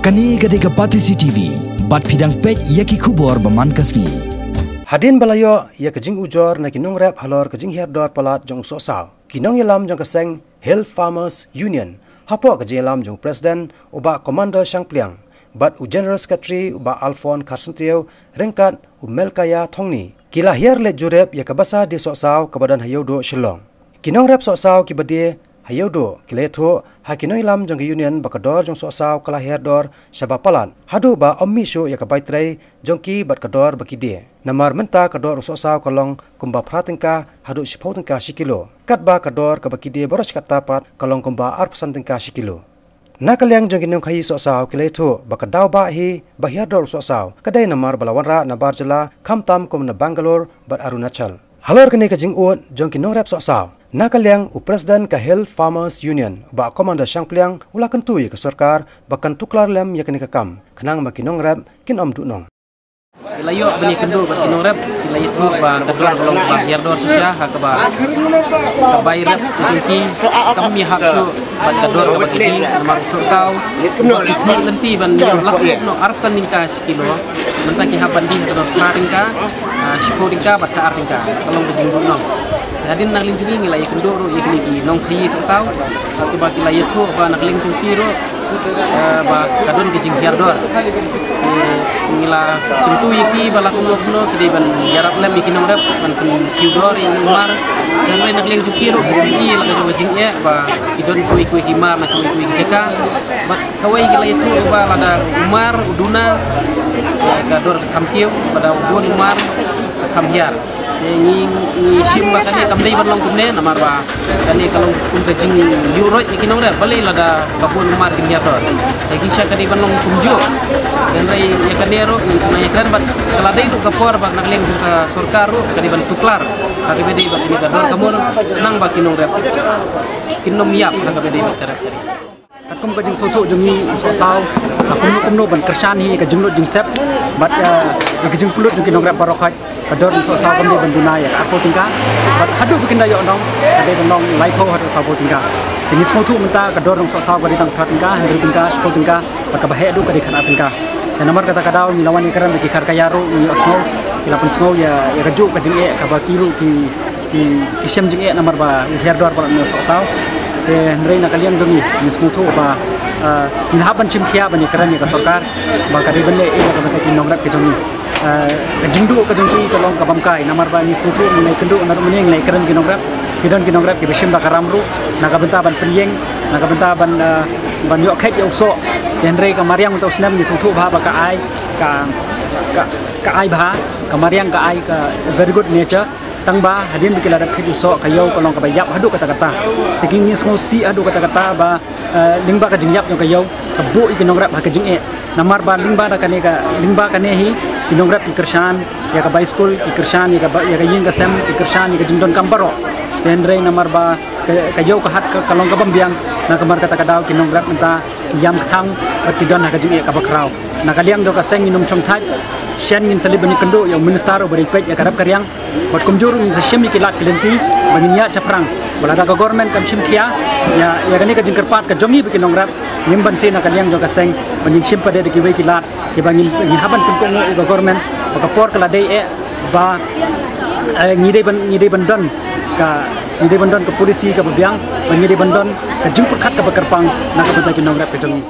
Kani gade kapati CCTV, bat pidang pek yaki kubor baman kasni. Hadin balayo ya kejing ujor na kinong rep halor kejing herdor palat jong sosal. Kinong yalam jong keseng Hill Farmers Union. Hapo kejing yalam jong Presiden uba Commander Shangpliang. Bat u General Secretary uba Alphon Karsentio rengkat u Melkaya Thongni. Kila hier le jurep ya kabasa di sosal kebadan hayodo Shillong. Kinong rep sosal kibade hayodo kiletho hakinoi lam jong union bakador jong sosau kala herdor sabapalan hadu ba ommisho ya kabaitrei jongki bat kador bakide namar menta kador sosau kalong kumba pratingka hadu sipotingka sikilo kat ba kador kabakide boros katapat kalong kumba arpsantingka sikilo nakaliang jong kinong khai sosau kiletho bakadaw ba hi bahiador sosau kadai namar balawanra na barjala khamtam kum na Bangalore bat Arunachal halor kene kajing uot jong kinong rep sosau nakaliang u Presiden ka Hill Farmers Union ba Commander Shangpliang ula kentui ke sarkar bakan tuklar lem yakni kakam kenang makinong rap kin om dunong layo bani kendo bakinong rap layo tu ba kadran kolong ba herdor sisya hakaba kabai rap kucingki kami haksu ba kador ka bakidi nama sosau ikni nanti ban lah no arpsan ningka kilo mentaki habandi kador maringka siporingka bat ka artingka kolong bejing dunong hadin nak linjungi ngilai kendo ro ikni ki nong khi sosau akiba kilai tu ba nak linjungi ro ba kadon kejing herdor ngila tentu iki bala kuno kidi ban jarak lem iki nong rep ban kiudor yang mar dan lain nak leng jukiro iki la ka jing e ba idon ku iki mar na ku iki jeka ba kawai gila itu ba lada umar uduna gador kamkiu pada ubun umar kamyar ni sim bakane kamdei ban long kumne namar ba kani kalau kum kejing yuroi iki nong rep bali lada babun umar kimyador jadi syakari ban long kumjo dan rai ya kanero in sunaya kan bat kaladai tu kapor bak nak leng juga sorkaru kadiban tuklar kadi bedi bak ini gador kamur nang bak kinong rep kinom yap nak bedi bak rep akum kajing soto jungi sosau akum kumno ban kersan hi kajing lot jing sep bat kajing pulut jungi nong rep barokat gador sosau kamde ban dunaya aku tingka bat hadu bikin dayo nong ade nong laiko hadu sabo tingka ini soto menta gador sosau bari tang tingka henry tingka spo tingka bak bahe adu kadi kana tingka dan nomor kata kadau ni lawan ni keran bagi karkayaro ni osmo kila pun sngau ya kaju kajing e kabakiru ki kisyam jing e nomor ba herdor pala ni sosau te ndrei nakaliang jongi ni smutu ba ni haban chimkhia bani keran ni ka sarkar ba kadi banle e ka bata ki nongrat ke jongi kajingdu kajingki kolong ka bamkai nomor ba ni smutu ni kendu naru mening lai keran ki nongrat kidon ki nongrat ki bishim ba karamru nakabenta ban prieng nakabenta ban yo khet yo so Henry kamariang untuk senam di sungtu bah ka ai ka ai bah kamariang ka ai ka very good nature tang ba hadin bikila dak khidu so kayo kolong ka bayap hadu kata-kata taking ni si hadu kata-kata ba lingba ka jingyap yo kayo kabu ikinong rap ha ka jing e namar ba lingba da kane ka lingba kane hi kinong rap ki kershan ya ka bay school ki kershan ya ka yin ka sem ki kershan ya ka jingdon kamparo Henry namar ba kayo ka hat ka kolong ka bambiang na kamar kata-kata kinong rap menta yam khang batidon ha ka jing e ka bakrao nakaliang do ka seng inum chom thai shen min salib ni kendo yang minister beri pek ya karap karyang bat kumjur min sa shemi kilat kelenti baninya caprang balada ka government kam shim kia ya gani ka jingkerpat ka jongi bikin nongrap nimban se nakaliang do ka seng banin shim pade de kiwe kilat ke bangin ni haban kun ka government ka por kala dei e ba ngide bandon ka polisi ka babiang ngide bandon ka jingpur khat ka bakarpang na ka bata ki nongrap ka jongi